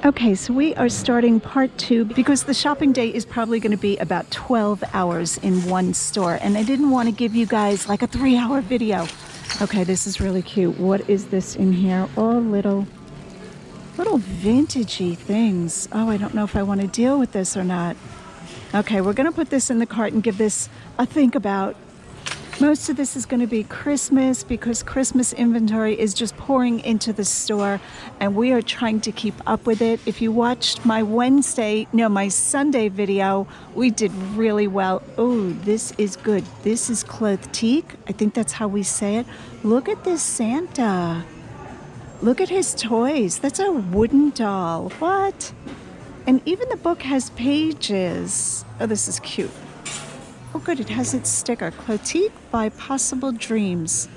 Okay, so we are starting part 2 because the shopping day is probably going to be about 12 hours in one store, and I didn't want to give you guys like a 3-hour video. Okay, this is really cute. What is this in here? All little vintagey things. Oh, I don't know if I want to deal with this or not. Okay, we're going to put this in the cart and give this a think about. Most of this is going to be Christmas because Christmas inventory is just pouring into the store and we are trying to keep up with it. If you watched my Sunday video, we did really well. Oh, this is good. This is Clothtique. I think that's how we say it. Look at this Santa. Look at his toys. That's a wooden doll. What? And even the book has pages. Oh, this is cute. Oh good, it has its sticker. Clothtique by Possible Dreams.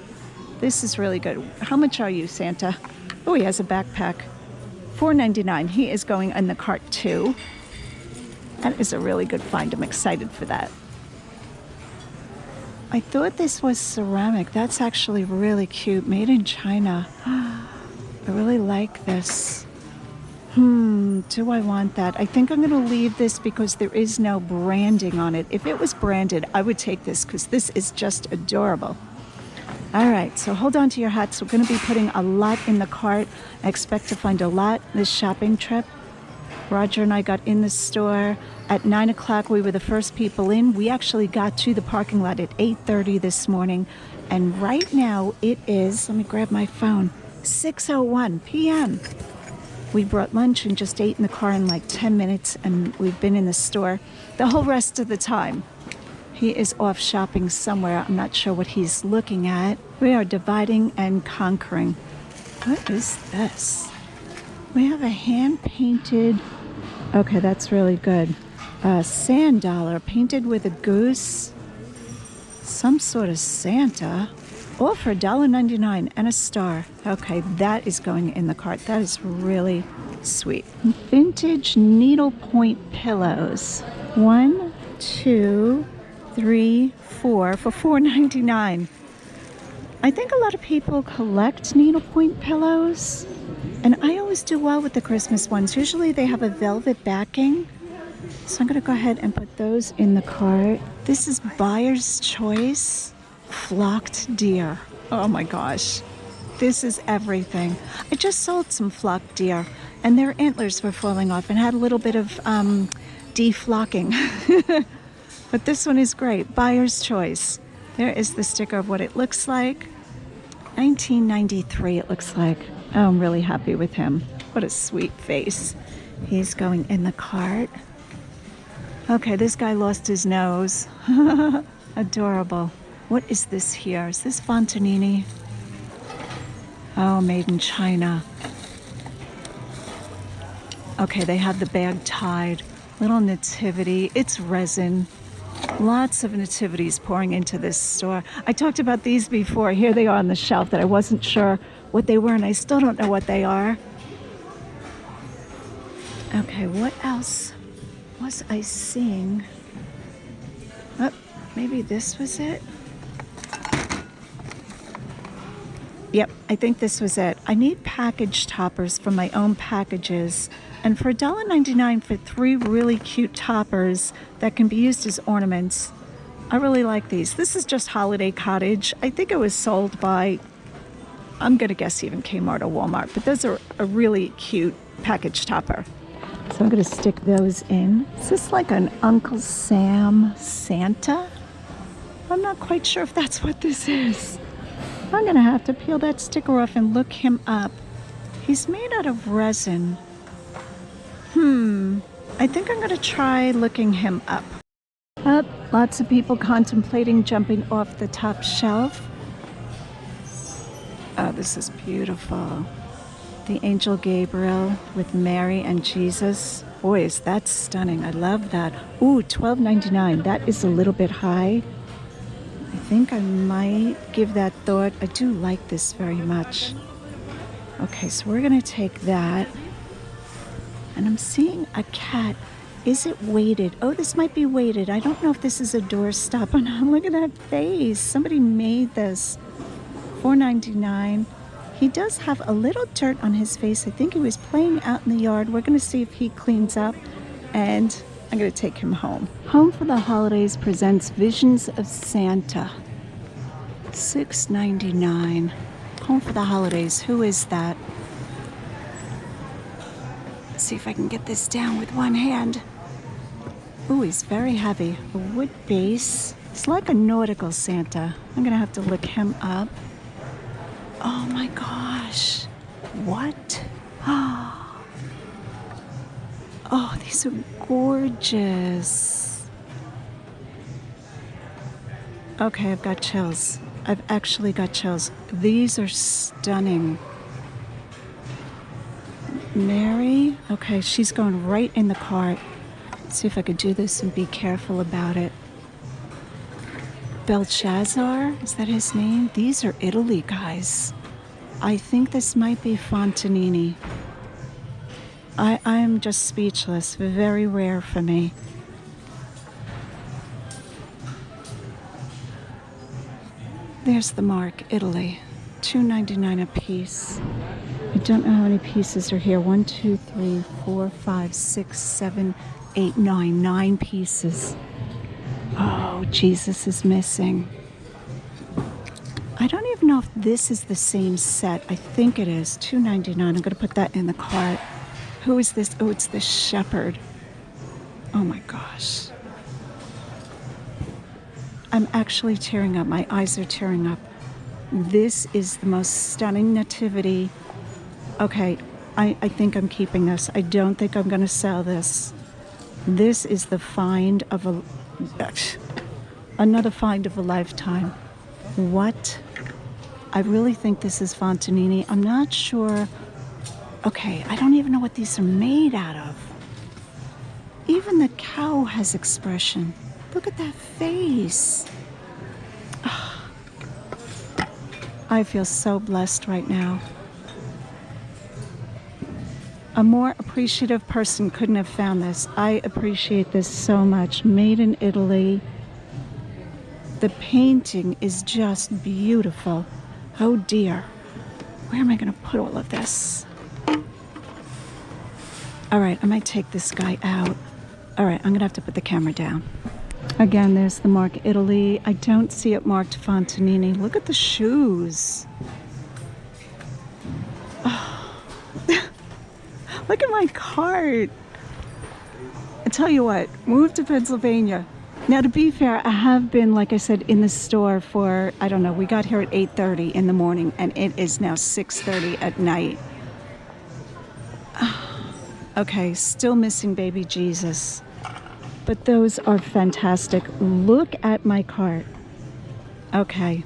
This is really good. How much are you, Santa? Oh, he has a backpack. $4.99. He is going in the cart too. That is a really good find. I'm excited for that. I thought this was ceramic. That's actually really cute. Made in China. I really like this. Do I want that? I think I'm going to leave this because there is no branding on it. If it was branded, I would take this because this is just adorable. All right, so hold on to your hats. We're going to be putting a lot in the cart. I expect to find a lot this shopping trip. Roger and I got in the store at 9 o'clock. We were the first people in. We actually got to the parking lot at 8:30 this morning. And right now it is, let me grab my phone, 6:01 p.m. We brought lunch and just ate in the car in like 10 minutes, and we've been in the store the whole rest of the time. He is off shopping somewhere. I'm not sure what he's looking at. We are dividing and conquering. What is this? We have a hand-painted, okay, that's really good. A sand dollar painted with a goose. Some sort of Santa. All for $1.99 and a star. Okay, that is going in the cart. That is really sweet. Vintage needlepoint pillows. 1, 2, 3, 4 for $4.99. I think a lot of people collect needlepoint pillows, and I always do well with the Christmas ones. Usually they have a velvet backing. So I'm going to go ahead and put those in the cart. This is Buyer's Choice. Flocked deer. Oh my gosh. This is everything. I just sold some flocked deer and their antlers were falling off and had a little bit of deflocking. But this one is great. Buyer's Choice. There is the sticker of what it looks like. 1993 it looks like. Oh, I'm really happy with him. What a sweet face. He's going in the cart. Okay, this guy lost his nose. Adorable. What is this here? Is this Fontanini? Oh, made in China. Okay, they have the bag tied. Little nativity. It's resin. Lots of nativities pouring into this store. I talked about these before. Here they are on the shelf that I wasn't sure what they were, and I still don't know what they are. Okay, what else was I seeing? Oh, maybe this was it? Yep, I think this was it. I need package toppers for my own packages. And for $1.99 for 3 really cute toppers that can be used as ornaments, I really like these. This is just Holiday Cottage. I think it was sold by, I'm going to guess even Kmart or Walmart, but those are a really cute package topper. So I'm going to stick those in. Is this like an Uncle Sam Santa? I'm not quite sure if that's what this is. I'm going to have to peel that sticker off and look him up. He's made out of resin. I think I'm going to try looking him up. Lots of people contemplating jumping off the top shelf. Oh, this is beautiful. The Angel Gabriel with Mary and Jesus. Boy, is that stunning. I love that. Ooh, $12.99. That is a little bit high. I think I might give that thought. I do like this very much. Okay, so we're going to take that. And I'm seeing a cat. Is it weighted? Oh, this might be weighted. I don't know if this is a doorstop or not. Look at that face. Somebody made this. $4.99. He does have a little dirt on his face. I think he was playing out in the yard. We're going to see if he cleans up, and I'm going to take him home. Home for the Holidays presents Visions of Santa. $6.99. Home for the Holidays. Who is that? Let's see if I can get this down with one hand. Ooh, he's very heavy. A wood base. It's like a nautical Santa. I'm going to have to look him up. Oh my gosh. What? Oh, these are gorgeous. Okay, I've got chills. I've actually got chills. These are stunning. Mary? Okay, she's going right in the cart. Let's see if I could do this and be careful about it. Belshazzar, is that his name? These are Italy, guys. I think this might be Fontanini. I am just speechless. Very rare for me. There's the mark, Italy. $2.99 a piece. I don't know how many pieces are here. 1, 2, 3, 4, 5, 6, 7, 8, 9. 9 pieces. Oh, Jesus is missing. I don't even know if this is the same set. I think it is. $2.99. I'm going to put that in the cart. Who is this? Oh, it's the shepherd. Oh my gosh. I'm actually tearing up. My eyes are tearing up. This is the most stunning nativity. Okay, I think I'm keeping this. I don't think I'm going to sell this. This is the find of another find of a lifetime. What? I really think this is Fontanini. I'm not sure. Okay, I don't even know what these are made out of. Even the cow has expression. Look at that face. Oh, I feel so blessed right now. A more appreciative person couldn't have found this. I appreciate this so much. Made in Italy. The painting is just beautiful. Oh dear. Where am I going to put all of this? All right, I might take this guy out. All right, I'm going to have to put the camera down. Again, there's the mark Italy. I don't see it marked Fontanini. Look at the shoes. Oh. Look at my cart. I tell you what, move to Pennsylvania. Now, to be fair, I have been, like I said, in the store for, I don't know, we got here at 8:30 in the morning, and it is now 6:30 at night. Okay, still missing baby Jesus. But those are fantastic. Look at my cart. Okay,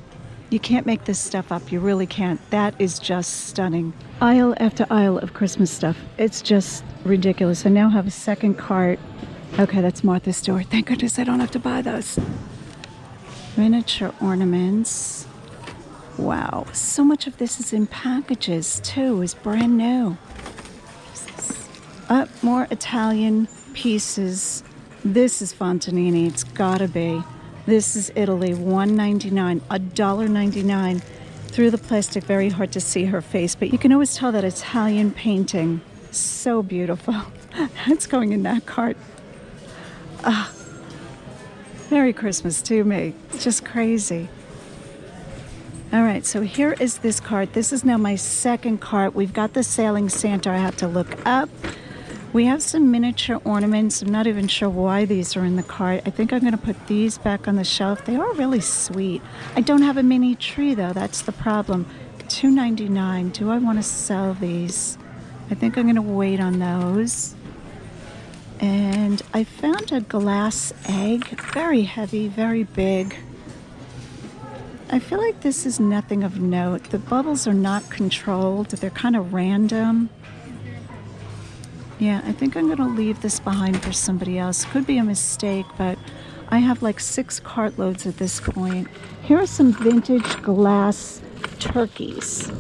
you can't make this stuff up. You really can't. That is just stunning. Aisle after aisle of Christmas stuff. It's just ridiculous. I now have a second cart. Okay, that's Martha's store. Thank goodness I don't have to buy those. Miniature ornaments. Wow, so much of this is in packages too. It's brand new. More Italian pieces. This is Fontanini. It's gotta be. This is Italy. $1.99. $1.99. Through the plastic, very hard to see her face, but you can always tell that Italian painting. So beautiful. That's going in that cart. Merry Christmas to me. It's just crazy. All right, so here is this cart. This is now my second cart. We've got the Sailing Santa I have to look up. We have some miniature ornaments. I'm not even sure why these are in the cart. I think I'm going to put these back on the shelf. They are really sweet. I don't have a mini tree, though. That's the problem. $2.99. Do I want to sell these? I think I'm going to wait on those. And I found a glass egg. Very heavy, very big. I feel like this is nothing of note. The bubbles are not controlled. They're kind of random. Yeah, I think I'm going to leave this behind for somebody else. Could be a mistake, but I have like 6 cartloads at this point. Here are some vintage glass turkeys.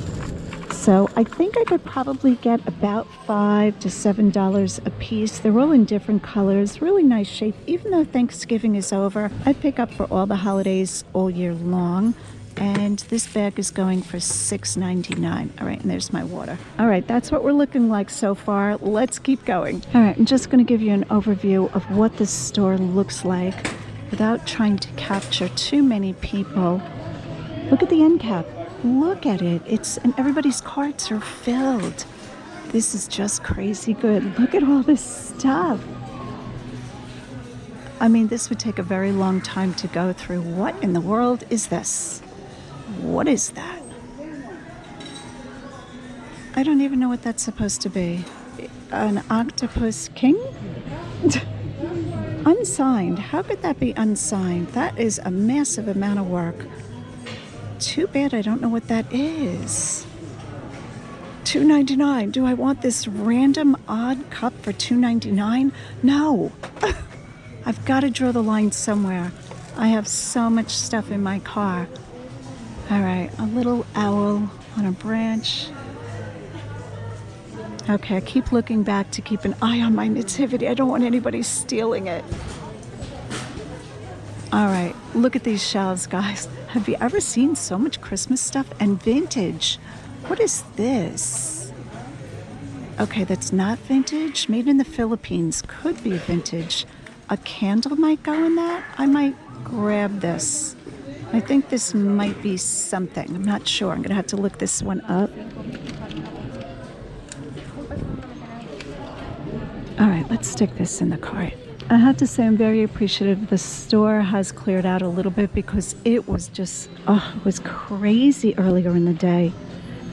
So I think I could probably get about $5 to $7 a piece. They're all in different colors, really nice shape. Even though Thanksgiving is over, I pick up for all the holidays all year long. and this bag is going for $6.99. All right, and there's my water. All right, that's what we're looking like so far. Let's keep going. All right, I'm just going to give you an overview of what this store looks like without trying to capture too many people. Look at the end cap. Look at it. And everybody's carts are filled. This is just crazy good. Look at all this stuff. I mean, this would take a very long time to go through. What in the world is this? What is that? I don't even know what that's supposed to be. An octopus king? Unsigned. How could that be unsigned? That is a massive amount of work. Too bad I don't know what that is. $2.99. Do I want this random odd cup for $2.99? No. I've got to draw the line somewhere. I have so much stuff in my car. All right, a little owl on a branch. Okay, I keep looking back to keep an eye on my nativity. I don't want anybody stealing it. All right, look at these shelves, guys. Have you ever seen so much Christmas stuff and vintage? What is this? Okay, that's not vintage. Made in the Philippines. Could be vintage. A candle might go in that. I might grab this. I think this might be something. I'm not sure. I'm going to have to look this one up. All right, let's stick this in the cart. I have to say I'm very appreciative. The store has cleared out a little bit because it was just, it was crazy earlier in the day.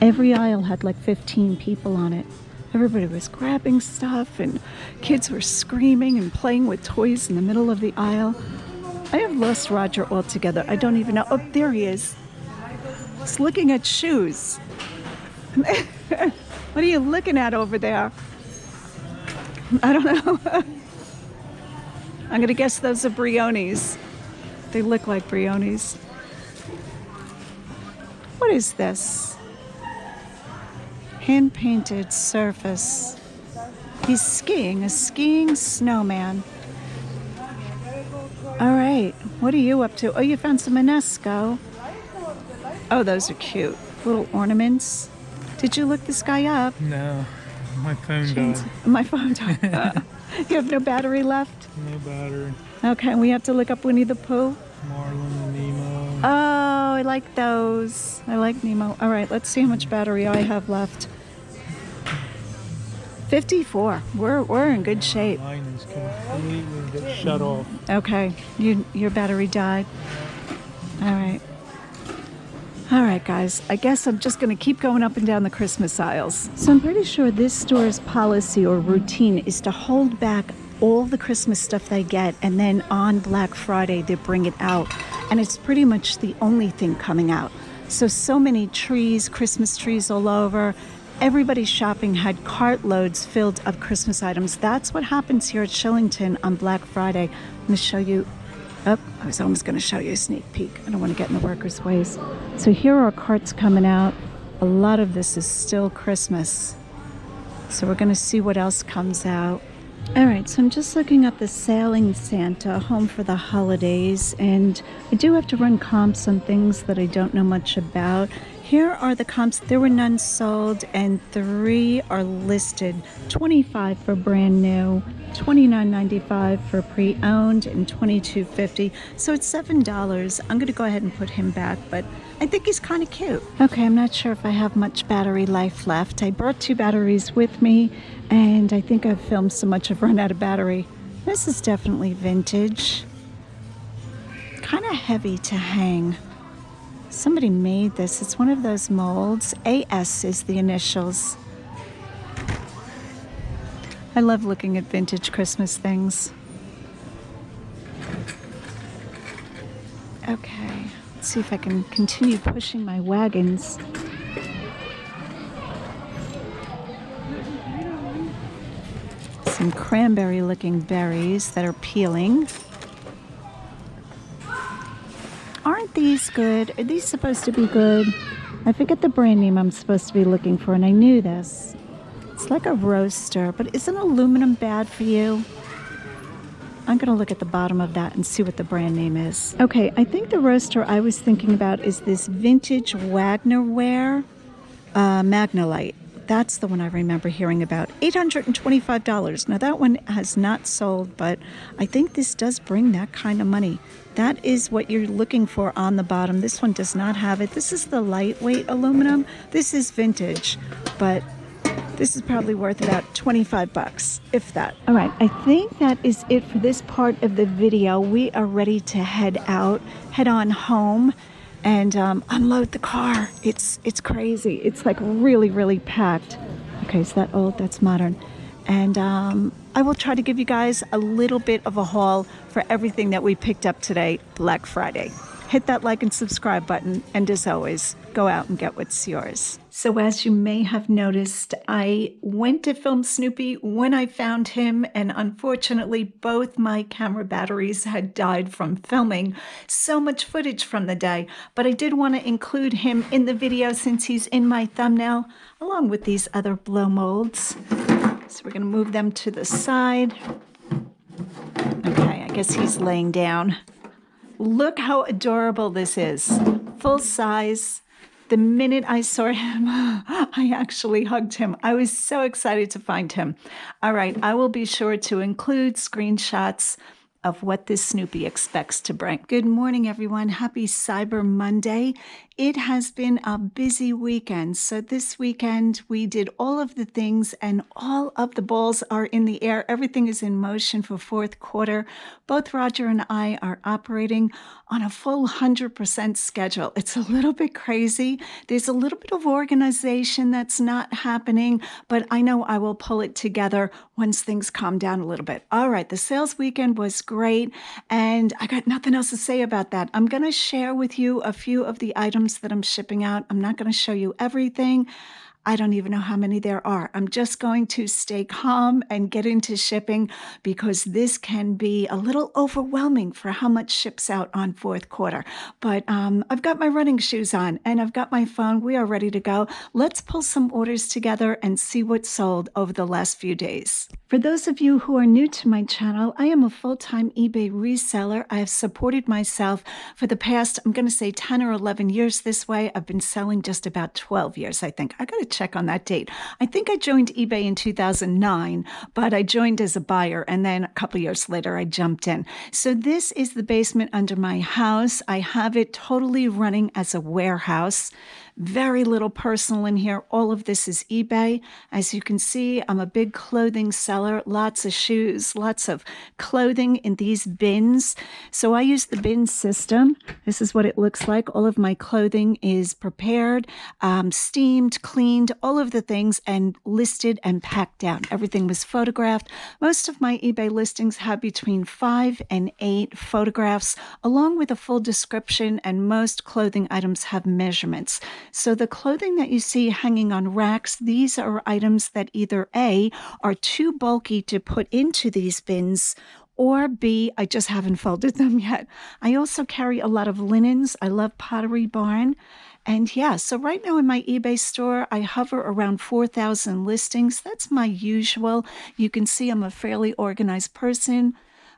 Every aisle had like 15 people on it. Everybody was grabbing stuff and kids were screaming and playing with toys in the middle of the aisle. I have lost Roger altogether. I don't even know. Oh, there he is. He's looking at shoes. What are you looking at over there? I don't know. I'm going to guess those are Brionis. They look like Brionis. What is this? Hand-painted surface. He's skiing, a skiing snowman. All right, what are you up to? Oh, you found some Enesco. Oh, those are cute. Little ornaments. Did you look this guy up? No, my phone died. My phone died. You have no battery left? No battery. Okay, we have to look up Winnie the Pooh. Marlin and Nemo. Oh, I like those. I like Nemo. All right, let's see how much battery I have left. 54. We're in good shape. Mine is completely shut off. Okay, your battery died. All right. All right, guys. I guess I'm just going to keep going up and down the Christmas aisles. So I'm pretty sure this store's policy or routine is to hold back all the Christmas stuff they get, and then on Black Friday they bring it out. And it's pretty much the only thing coming out. So many trees, Christmas trees all over. Everybody's shopping had cartloads filled of Christmas items. That's what happens here at Shillington on Black Friday. I'm going to show you. Oh, I was almost going to show you a sneak peek. I don't want to get in the workers' ways. So here are carts coming out. A lot of this is still Christmas. So we're going to see what else comes out. All right, so I'm just looking up the Sailing Santa, Home for the Holidays, and I do have to run comps on things that I don't know much about. Here are the comps. There were none sold, and 3 are listed. $25 for brand new, $29.95 for pre-owned, and $22.50. So it's $7. I'm going to go ahead and put him back, but I think he's kind of cute. Okay, I'm not sure if I have much battery life left. I brought 2 batteries with me, and I think I've filmed so much I've run out of battery. This is definitely vintage. Kind of heavy to hang. Somebody made this. It's one of those molds. AS is the initials. I love looking at vintage Christmas things. Okay, let's see if I can continue pushing my wagons. Some cranberry looking berries that are peeling. Aren't these good? Are these supposed to be good? I forget the brand name I'm supposed to be looking for, and I knew this. It's like a roaster, but isn't aluminum bad for you? I'm going to look at the bottom of that and see what the brand name is. Okay, I think the roaster I was thinking about is this vintage Wagner ware Magnolite. That's the one I remember hearing about. $825. Now that one has not sold, but I think this does bring that kind of money. That is what you're looking for on the bottom. This one does not have it. This is the lightweight aluminum. This is vintage, but this is probably worth about 25 bucks, if that. All right, I think that is it for this part of the video. We are ready to head on home and unload the car. It's crazy. It's like really, really packed. Okay, is that old? That's modern. And I will try to give you guys a little bit of a haul for everything that we picked up today, Black Friday. Hit that like and subscribe button, and as always, go out and get what's yours. So as you may have noticed, I went to film Snoopy when I found him, and unfortunately both my camera batteries had died from filming so much footage from the day, but I did want to include him in the video since he's in my thumbnail, along with these other blow molds. So we're going to move them to the side. Okay, I guess he's laying down. Look how adorable this is. Full size. The minute I saw him, I actually hugged him. I was so excited to find him. All right, I will be sure to include screenshots of what this Snoopy expects to bring. Good morning, everyone. Happy Cyber Monday. It has been a busy weekend. So this weekend we did all of the things and all of the balls are in the air. Everything is in motion for fourth quarter. Both Roger and I are operating on a full 100% schedule. It's a little bit crazy. There's a little bit of organization that's not happening, but I know I will pull it together once things calm down a little bit. All right, the sales weekend was great, and I got nothing else to say about that. I'm going to share with you a few of the items that I'm shipping out. I'm not going to show you everything. I don't even know how many there are. I'm just going to stay calm and get into shipping because this can be a little overwhelming for how much ships out on fourth quarter. But I've got my running shoes on and I've got my phone. We are ready to go. Let's pull some orders together and see what's sold over the last few days. For those of you who are new to my channel, I am a full-time eBay reseller. I have supported myself for the past, I'm going to say 10 or 11 years this way. I've been selling just about 12 years, I think. I got to check on that date. I think I joined eBay in 2009, but I joined as a buyer, and then a couple years later, I jumped in. So this is the basement under my house. I have it totally running as a warehouse. Very little personal in here. All of this is eBay. As you can see, I'm a big clothing seller. Lots of shoes, lots of clothing in these bins. So I use the bin system. This is what it looks like. All of my clothing is prepared, steamed, cleaned, all of the things, and listed and packed down. Everything was photographed. Most of my eBay listings have between 5 and 8 photographs, along with a full description, and most clothing items have measurements. So the clothing that you see hanging on racks, these are items that either A, are too bulky to put into these bins, or B, I just haven't folded them yet. I also carry a lot of linens. I love Pottery Barn. And yeah, so right now in my eBay store, I hover around 4,000 listings. That's my usual. You can see I'm a fairly organized person.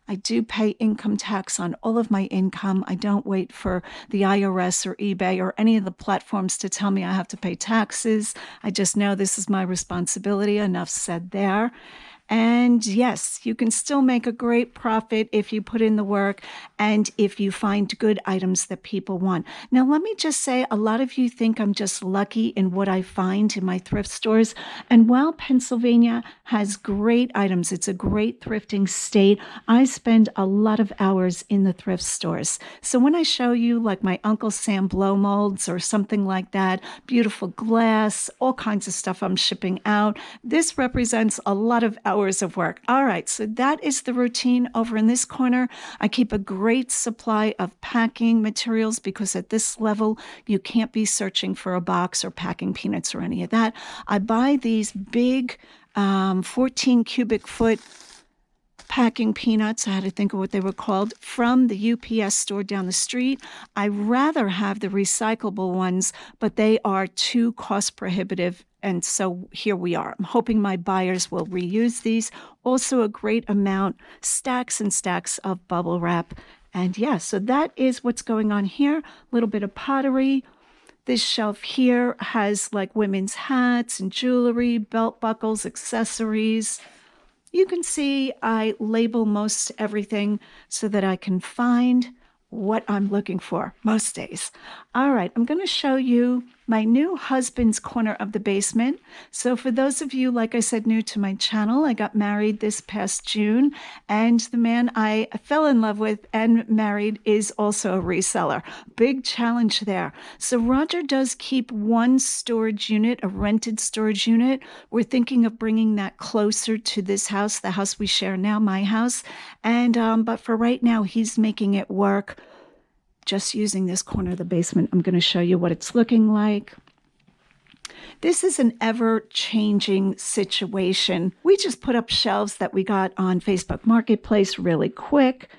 I do pay income tax on all of my income. I don't wait for the IRS or eBay or any of the platforms to tell me I have to pay taxes. I just know this is my responsibility. Enough said there. And yes, you can still make a great profit if you put in the work and if you find good items that people want. Now, let me just say, a lot of you think I'm just lucky in what I find in my thrift stores. And while Pennsylvania has great items, it's a great thrifting state, I spend a lot of hours in the thrift stores. So when I show you like my Uncle Sam blow molds or something like that, beautiful glass, all kinds of stuff I'm shipping out, this represents a lot of hours of work. All right, so that is the routine over in this corner. I keep a great supply of packing materials because at this level, you can't be searching for a box or packing peanuts or any of that. I buy these big 14 cubic foot packing peanuts, I had to think of what they were called, from the UPS store down the street. I rather have the recyclable ones, but they are too cost prohibitive And so here we are. I'm hoping my buyers will reuse these. Also a great amount, stacks and stacks of bubble wrap. And yeah, so that is what's going on here. A little bit of pottery. This shelf here has like women's hats and jewelry, belt buckles, accessories. You can see I label most everything so that I can find what I'm looking for most days. All right, I'm going to show you my new husband's corner of the basement. So for those of you, like I said, new to my channel, I got married this past June, and the man I fell in love with and married is also a reseller. Big challenge there. So Roger does keep one storage unit, a rented storage unit. We're thinking of bringing that closer to this house, the house we share now, my house. And but for right now, he's making it work. Just using this corner of the basement, I'm going to show you what it's looking like. This is an ever-changing situation. We just put up shelves that we got on Facebook Marketplace really quick.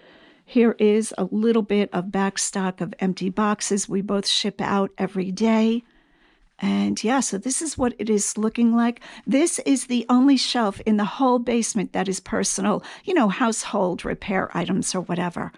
Here is a little bit of back stock of empty boxes. We both ship out every day. And yeah, so this is what it is looking like. This is the only shelf in the whole basement that is personal, you know, household repair items or whatever.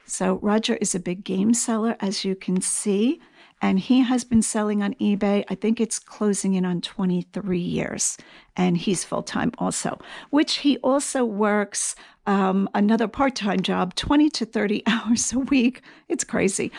So Roger is a big game seller, as you can see, and he has been selling on eBay. I think it's closing in on 23 years, and he's full-time also, which he also works another part-time job, 20 to 30 hours a week. It's crazy.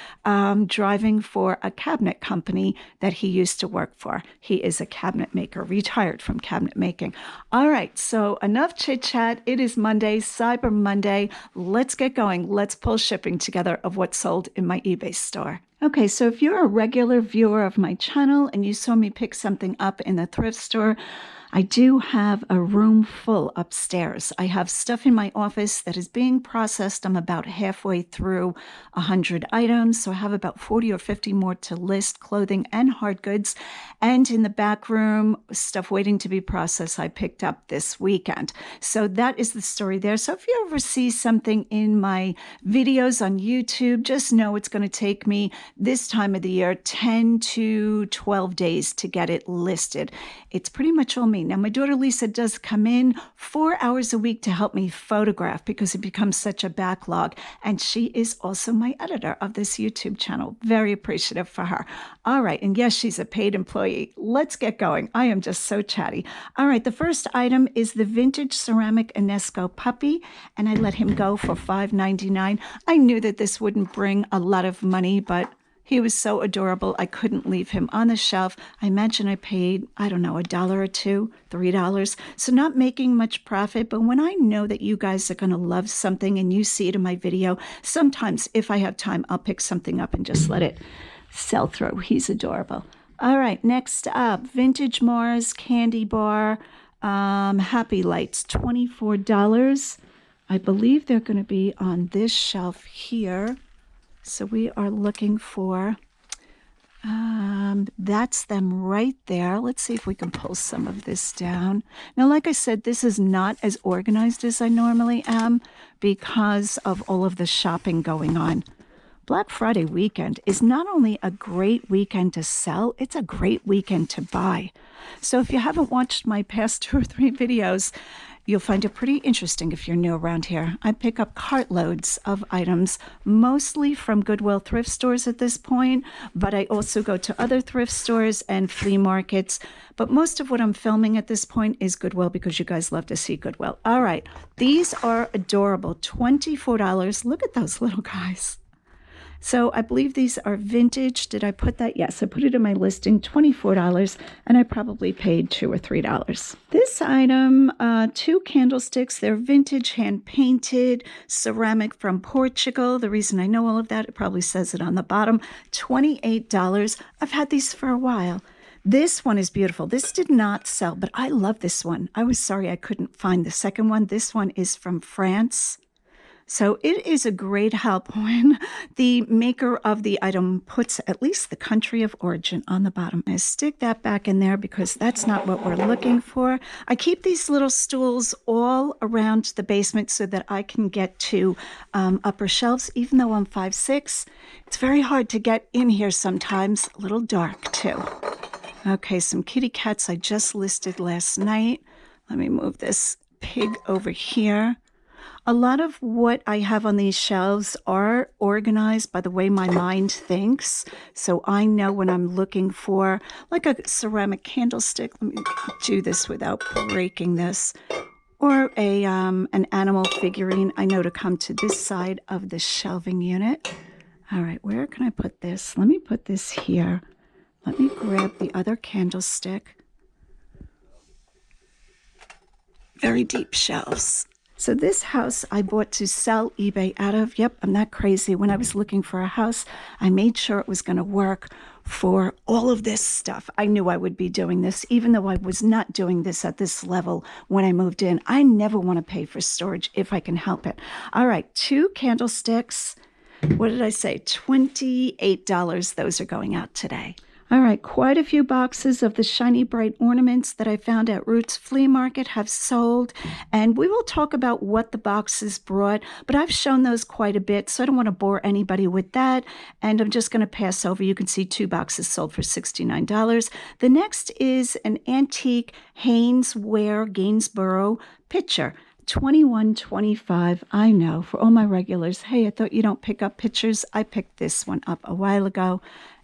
Driving for a cabinet company that he used to work for. He is a cabinet maker, retired from cabinet making. All right, so enough chit-chat. It is Monday, Cyber Monday. Let's get going. Let's pull shipping together of what's sold in my eBay store. Okay, so if you're a regular viewer of my channel and you saw me pick something up in the thrift store, I do have a room full upstairs. I have stuff in my office that is being processed. I'm about halfway through 100 items, so I have about 40 or 50 more to list, clothing and hard goods. And in the back room, stuff waiting to be processed I picked up this weekend. So that is the story there. So if you ever see something in my videos on YouTube, just know it's going to take me this time of the year 10 to 12 days to get it listed. It's pretty much all me. Now, my daughter Lisa does come in 4 hours a week to help me photograph because it becomes such a backlog. And she is also my editor of this YouTube channel. Very appreciative for her. All right. And yes, she's a paid employee. Let's get going. I am just so chatty. All right. The first item is the vintage ceramic Enesco puppy. And I let him go for $5.99. I knew that this wouldn't bring a lot of money, but he was so adorable, I couldn't leave him on the shelf. I imagine I paid, I don't know, $1 or $2, $3. So not making much profit, but when I know that you guys are going to love something and you see it in my video, sometimes if I have time, I'll pick something up and just let it sell through. He's adorable. All right, next up, Vintage Mars Candy Bar, Happy Lights, $24. I believe they're going to be on this shelf here. So we are looking for, that's them right there. Let's see if we can pull some of this down. Now, like I said, this is not as organized as I normally am because of all of the shopping going on. Black Friday weekend is not only a great weekend to sell, it's a great weekend to buy. So if you haven't watched my past 2 or 3 videos, you'll find it pretty interesting if you're new around here. I pick up cartloads of items, mostly from Goodwill thrift stores at this point, but I also go to other thrift stores and flea markets. But most of what I'm filming at this point is Goodwill because you guys love to see Goodwill. All right, these are adorable, $24. Look at those little guys. So I believe these are vintage. Did I put that? Yes, I put it in my listing, $24, and I probably paid $2 or $3. This item, 2 candlesticks. They're vintage, hand-painted, ceramic from Portugal. The reason I know all of that, it probably says it on the bottom, $28. I've had these for a while. This one is beautiful. This did not sell, but I love this one. I was sorry I couldn't find the second one. This one is from France. So it is a great help when the maker of the item puts at least the country of origin on the bottom. I stick that back in there because that's not what we're looking for. I keep these little stools all around the basement so that I can get to upper shelves, even though I'm 5'6". It's very hard to get in here sometimes, a little dark too. Okay, some kitty cats I just listed last night. Let me move this pig over here. A lot of what I have on these shelves are organized by the way my mind thinks. So I know when I'm looking for like a ceramic candlestick. Let me do this without breaking this. Or an animal figurine. I know to come to this side of the shelving unit. All right, where can I put this? Let me put this here. Let me grab the other candlestick. Very deep shelves. So this house I bought to sell eBay out of. Yep, I'm not crazy. When I was looking for a house, I made sure it was going to work for all of this stuff. I knew I would be doing this, even though I was not doing this at this level when I moved in. I never want to pay for storage if I can help it. All right, 2 candlesticks. What did I say? $28. Those are going out today. All right, quite a few boxes of the shiny bright ornaments that I found at Roots Flea Market have sold, and we will talk about what the boxes brought, but I've shown those quite a bit, so I don't want to bore anybody with that, and I'm just going to pass over. You can see 2 boxes sold for $69. The next is an antique Hanes Ware Gainsborough picture. $21.25. I know, for all my regulars. Hey, I thought you don't pick up pictures. I picked this one up a while ago,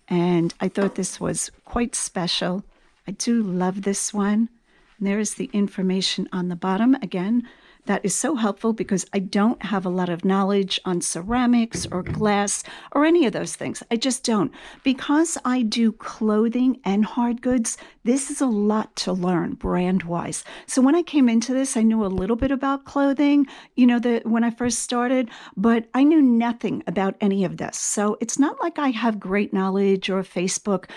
and I thought this was quite special. I do love this one. And there is the information on the bottom. Again, that is so helpful because I don't have a lot of knowledge on ceramics or glass or any of those things. I just don't. Because I do clothing and hard goods, this is a lot to learn brand-wise. So when I came into this, I knew a little bit about clothing, when I first started, but I knew nothing about any of this. So it's not like I have great knowledge or a Facebook,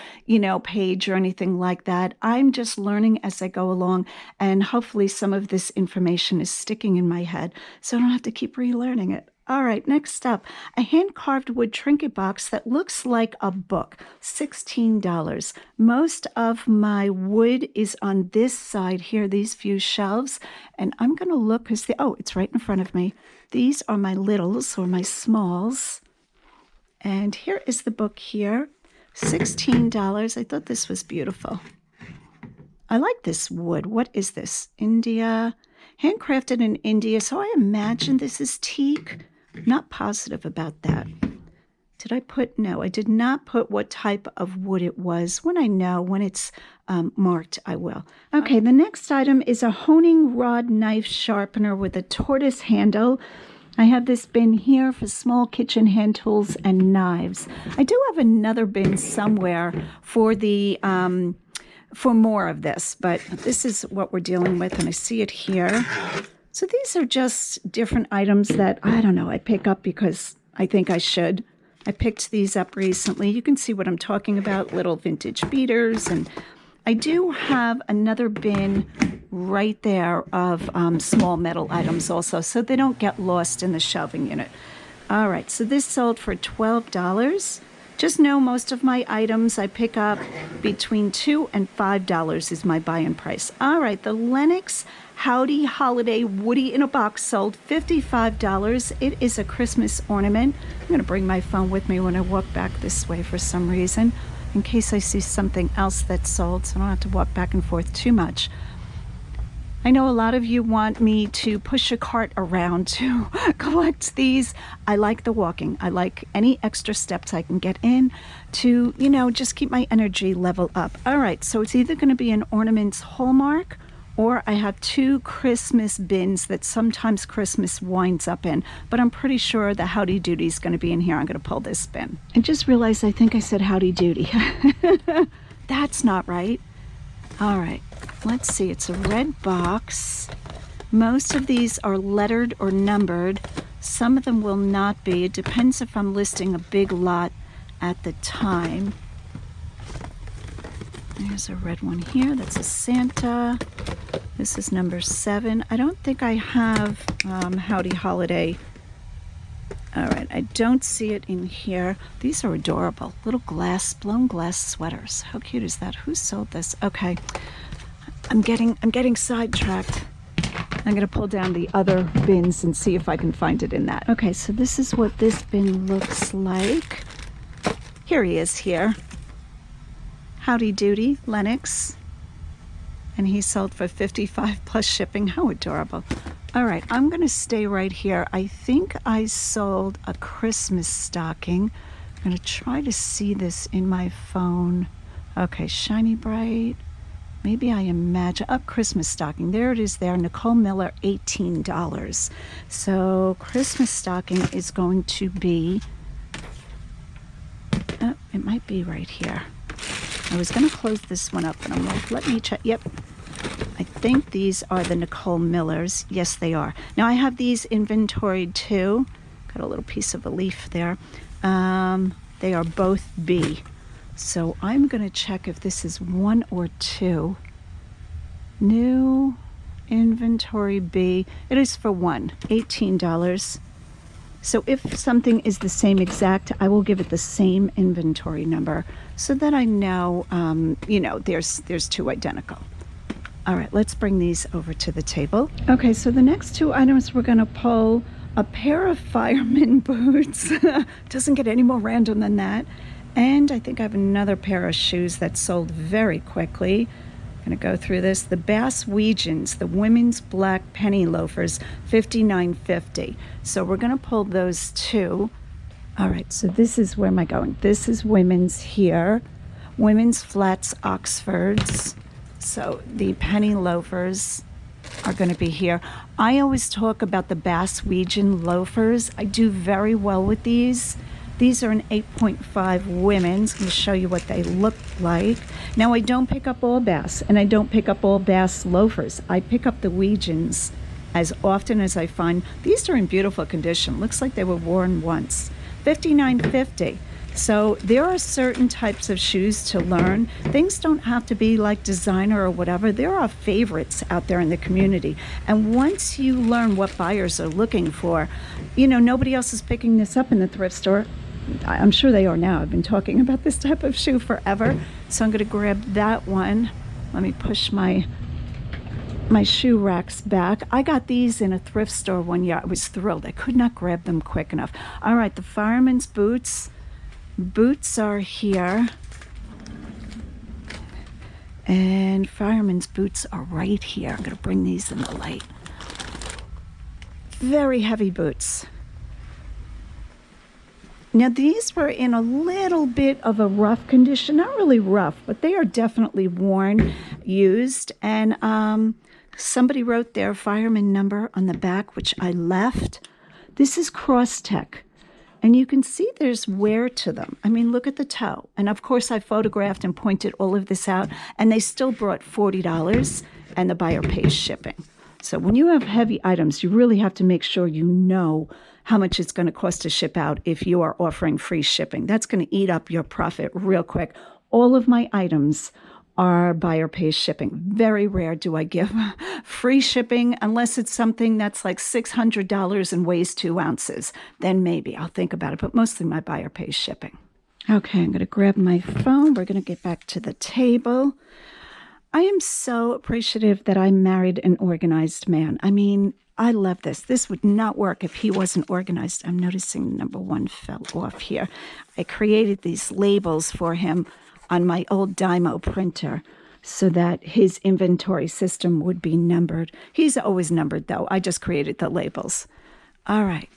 page or anything like that. I'm just learning as I go along, and hopefully some of this information is sticking in my head, so I don't have to keep relearning it. All right, next up, a hand-carved wood trinket box that looks like a book, $16. Most of my wood is on this side here, these few shelves, and I'm going to look because it's right in front of me. These are my littles or my smalls, and here is the book here, $16. I thought this was beautiful. I like this wood. What is this? India. Handcrafted in India, so I imagine this is teak. Not positive about that. Did I put? No, I did not put what type of wood it was. When it's marked, I will. Okay, the next item is a honing rod knife sharpener with a tortoise handle. I have this bin here for small kitchen hand tools and knives. I do have another bin somewhere for the for more of this, but this is what we're dealing with, and I see it here. So these are just different items that, I don't know, I pick up because I think I should. I picked these up recently. You can see what I'm talking about, little vintage beaters, and I do have another bin right there of small metal items also, so they don't get lost in the shelving unit. All right, so this sold for $12. Just know most of my items I pick up between $2 and $5 is my buy-in price. All right, the Lennox Howdy Holiday Woody in a Box sold $55. It is a Christmas ornament. I'm going to bring my phone with me when I walk back this way for some reason, in case I see something else that's sold, so I don't have to walk back and forth too much. I know a lot of you want me to push a cart around to collect these. I like the walking. I like any extra steps I can get in to, just keep my energy level up. All right, so it's either going to be an ornaments hallmark, or I have 2 Christmas bins that sometimes Christmas winds up in, but I'm pretty sure the Howdy Doody is going to be in here. I'm going to pull this bin. I just realized I think I said Howdy Doody. That's not right. All right, let's see. It's a red box. Most of these are lettered or numbered. Some of them will not be. It depends if I'm listing a big lot at the time. There's a red one here. That's a Santa. This is number 7. I don't think I have Howdy Holiday. All right, I don't see it in here. These are adorable. Little blown glass sweaters. How cute is that? Who sold this? Okay, I'm getting sidetracked. I'm going to pull down the other bins and see if I can find it in that. Okay, so this is what this bin looks like. Here he is here. Howdy Doody, Lennox. And he sold for $55 plus shipping. How adorable. All right, I'm going to stay right here. I think I sold a Christmas stocking. I'm going to try to see this in my phone. Okay, Shiny Bright. Maybe I imagine. Up Christmas stocking. There it is there. Nicole Miller, $18. So Christmas stocking is going to be... Oh, it might be right here. I was going to close this one up, but I'm like, let me check. Yep. I think these are the Nicole Millers. Yes, they are. Now, I have these inventoried too. Got a little piece of a leaf there. They are both B. So I'm going to check if this is 1 or 2. New inventory B. It is for 1, $18. So if something is the same exact, I will give it the same inventory number so that I know, there's 2 identical. All right, let's bring these over to the table. Okay, so the next 2 items we're going to pull a pair of fireman boots. Doesn't get any more random than that. And I think I have another pair of shoes that sold very quickly. I'm going to go through this. The Bass Weegens, the women's black penny loafers, $59.50. So we're going to pull those 2. All right, so this is, where am I going? This is women's here. Women's flats Oxfords. So the penny loafers are going to be here. I always talk about the Bass Weegen loafers. I do very well with these. These are an 8.5 women's. I'm going to show you what they look like. Now, I don't pick up all Bass, and I don't pick up all Bass loafers. I pick up the Weegens as often as I find. These are in beautiful condition. Looks like they were worn once. $59.50. So there are certain types of shoes to learn. Things don't have to be like designer or whatever. There are favorites out there in the community. And once you learn what buyers are looking for, nobody else is picking this up in the thrift store. I'm sure they are now. I've been talking about this type of shoe forever. So I'm going to grab that one. Let me push my shoe racks back. I got these in a thrift store one year. I was thrilled. I could not grab them quick enough. All right, the fireman's boots. Boots are here. And fireman's boots are right here. I'm going to bring these in the light. Very heavy boots. Now, these were in a little bit of a rough condition. Not really rough, but they are definitely worn, used. And somebody wrote their fireman number on the back, which I left. This is Crosstech. And you can see there's wear to them. I mean, look at the toe. And of course, I photographed and pointed all of this out. And they still brought $40, and the buyer pays shipping. So when you have heavy items, you really have to make sure you know how much it's going to cost to ship out if you are offering free shipping. That's going to eat up your profit real quick. All of my items are buyer pays shipping. Very rare do I give free shipping unless it's something that's like $600 and weighs 2 ounces. Then maybe I'll think about it, but mostly my buyer pays shipping. Okay, I'm going to grab my phone. We're going to get back to the table. I am so appreciative that I married an organized man. I mean, I love this. This would not work if he wasn't organized. I'm noticing number 1 fell off here. I created these labels for him on my old Dymo printer so that his inventory system would be numbered. He's always numbered, though. I just created the labels. All right,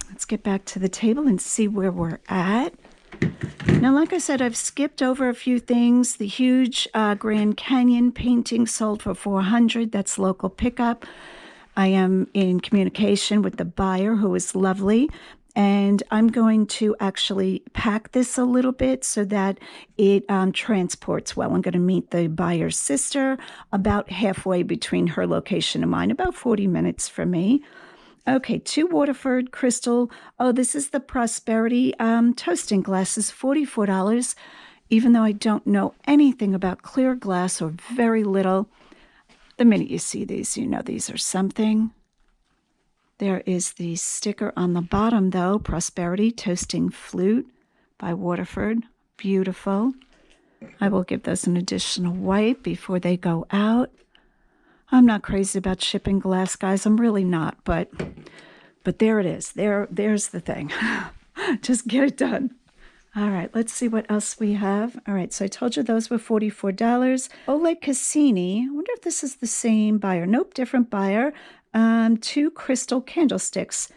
let's get back to the table and see where we're at. Now, like I said, I've skipped over a few things. The huge Grand Canyon painting sold for $400. That's local pickup. I am in communication with the buyer, who is lovely. And I'm going to actually pack this a little bit so that it transports well. I'm going to meet the buyer's sister about halfway between her location and mine, about 40 minutes from me. Okay, 2 Waterford crystal. Oh, this is the Prosperity toasting glasses, $44. Even though I don't know anything about clear glass or very little, the minute you see these, you know these are something. There is the sticker on the bottom, though, Prosperity Toasting Flute by Waterford. Beautiful. I will give those an additional wipe before they go out. I'm not crazy about shipping glass, guys. I'm really not, but there it is. There's the thing. Just get it done. All right, let's see what else we have. All right, so I told you those were $44. Oleg Cassini. I wonder if this is the same buyer. Nope, different buyer. 2 crystal candlesticks.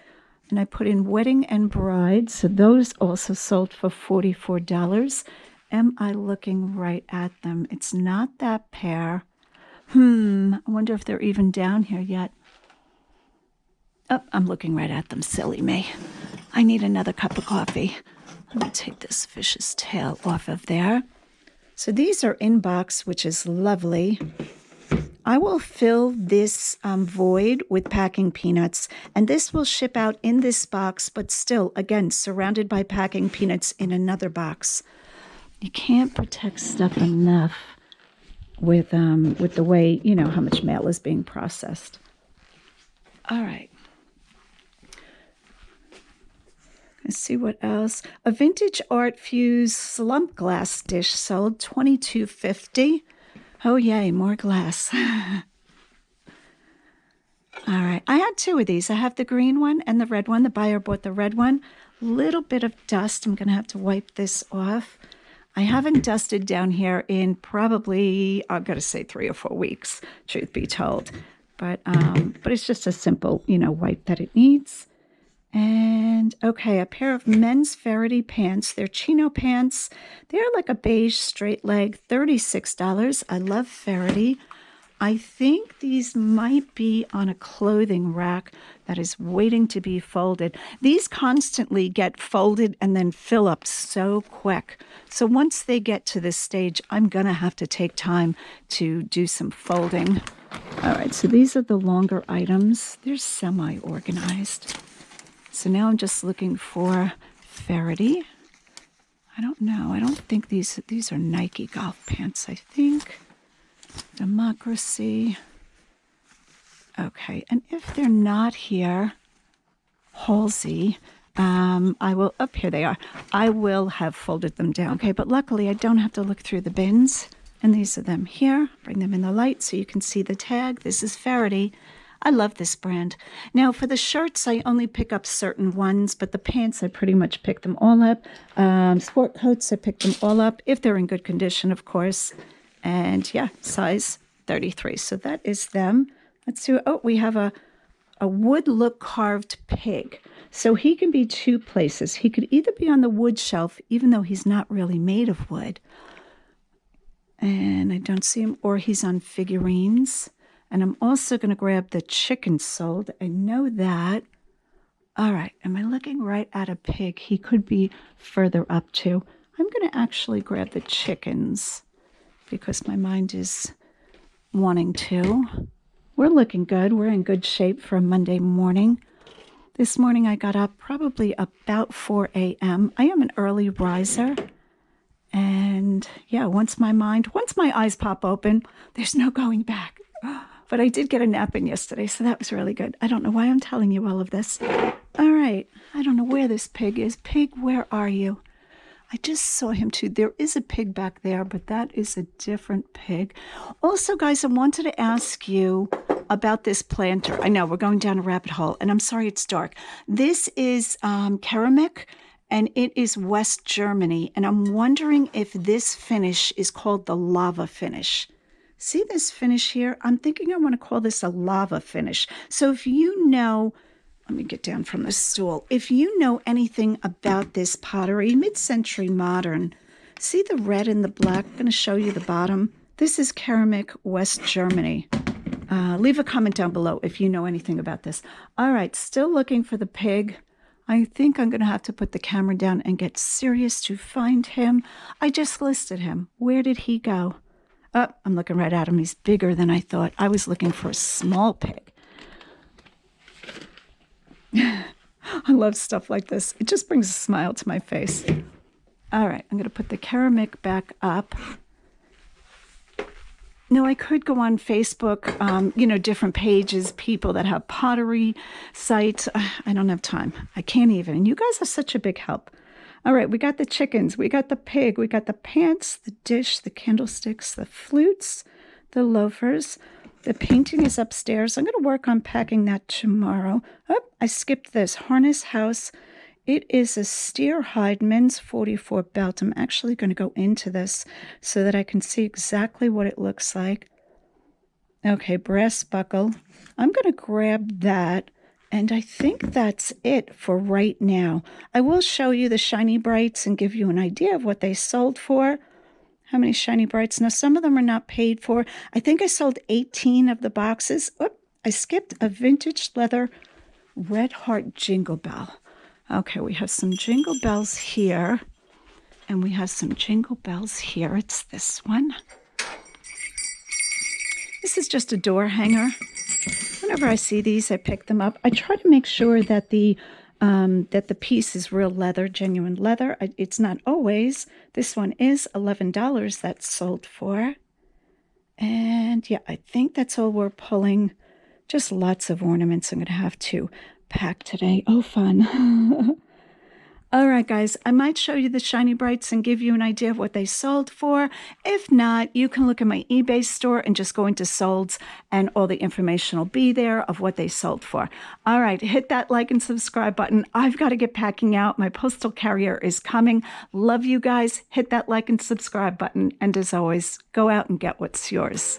And I put in wedding and bride. So those also sold for $44. Am I looking right at them? It's not that pair. I wonder if they're even down here yet. Oh, I'm looking right at them. Silly me. I need another cup of coffee. Let me take this fish's tail off of there. So these are in box, which is lovely. I will fill this void with packing peanuts, and this will ship out in this box, but still, again, surrounded by packing peanuts in another box. You can't protect stuff enough with the way, you know, how much mail is being processed. All right. Let's see what else. A vintage art fused slump glass dish sold $22.50. Oh yay, more glass. All right, I had 2 of these. I have the green one and the red one. The buyer bought the red one. Little bit of dust. I'm gonna have to wipe this off. I haven't dusted down here in probably, I've got to say 3 or 4 weeks, truth be told. But it's just a simple, you know, wipe that it needs. And okay, a pair of men's Faraday pants. They're chino pants. They're like a beige straight leg, $36. I love Faraday. I think these might be on a clothing rack that is waiting to be folded. These constantly get folded and then fill up so quick. So once they get to this stage, I'm going to have to take time to do some folding. All right, so these are the longer items. They're semi-organized. So now I'm just looking for Faraday. I don't know. I don't think these are Nike golf pants, I think. Democracy. Okay, and if they're not here, Halsey, I will, here they are. I will have folded them down. Okay, but luckily I don't have to look through the bins. And these are them here. Bring them in the light so you can see the tag. This is Faraday. I love this brand. Now, for the shirts, I only pick up certain ones, but the pants, I pretty much pick them all up. Sport coats, I pick them all up, if they're in good condition, of course. And yeah, size 33. So that is them. Let's see. Oh, we have a wood look carved pig. So he can be 2 places. He could either be on the wood shelf, even though he's not really made of wood. And I don't see him, or he's on figurines. And I'm also going to grab the chicken sold. I know that. All right. Am I looking right at a pig? He could be further up too. I'm going to actually grab the chickens because my mind is wanting to. We're looking good. We're in good shape for a Monday morning. This morning I got up probably about 4 a.m. I am an early riser. And yeah, once my eyes pop open, there's no going back. But I did get a nap in yesterday, so that was really good. I don't know why I'm telling you all of this. All right. I don't know where this pig is. Pig, where are you? I just saw him too. There is a pig back there, but that is a different pig. Also, guys, I wanted to ask you about this planter. I know we're going down a rabbit hole, and I'm sorry it's dark. This is ceramic, and it is West Germany. And I'm wondering if this finish is called the lava finish. See this finish here? I'm thinking I want to call this a lava finish. So if you know, let me get down from the stool. If you know anything about this pottery, mid-century modern, see the red and the black? I'm going to show you the bottom. This is ceramic, West Germany. Leave a comment down below if you know anything about this. All right, still looking for the pig. I think I'm going to have to put the camera down and get serious to find him. I just listed him. Where did he go? Oh, I'm looking right at him. He's bigger than I thought. I was looking for a small pig. I love stuff like this. It just brings a smile to my face. All right, I'm going to put the ceramic back up. No, I could go on Facebook, different pages, people that have pottery sites. I don't have time. I can't even. And you guys are such a big help. All right, we got the chickens, we got the pig, we got the pants, the dish, the candlesticks, the flutes, the loafers. The painting is upstairs. I'm going to work on packing that tomorrow. Oh, I skipped this. Harness House It is a steer hide men's 44 belt. I'm actually going to go into this so that I can see exactly what it looks like. Okay, brass buckle. I'm going to grab that, and I think that's it for right now. I will show you the Shiny Brights and give you an idea of what they sold for. How many Shiny Brights? Now, some of them are not paid for. I think I sold 18 of the boxes. Oop, I skipped a vintage leather Red Heart Jingle Bell. Okay, we have some Jingle Bells here, and we have some Jingle Bells here. It's this one. This is just a door hanger. Whenever I see these, I pick them up. I try to make sure that the piece is real leather, genuine leather. It's not always. This one is $11 that's sold for. And yeah, I think that's all we're pulling. Just lots of ornaments I'm going to have to pack today. Oh, fun. All right, guys, I might show you the Shiny Brights and give you an idea of what they sold for. If not, you can look at my eBay store and just go into solds, and all the information will be there of what they sold for. All right, hit that like and subscribe button. I've got to get packing out. My postal carrier is coming. Love you guys. Hit that like and subscribe button. And as always, go out and get what's yours.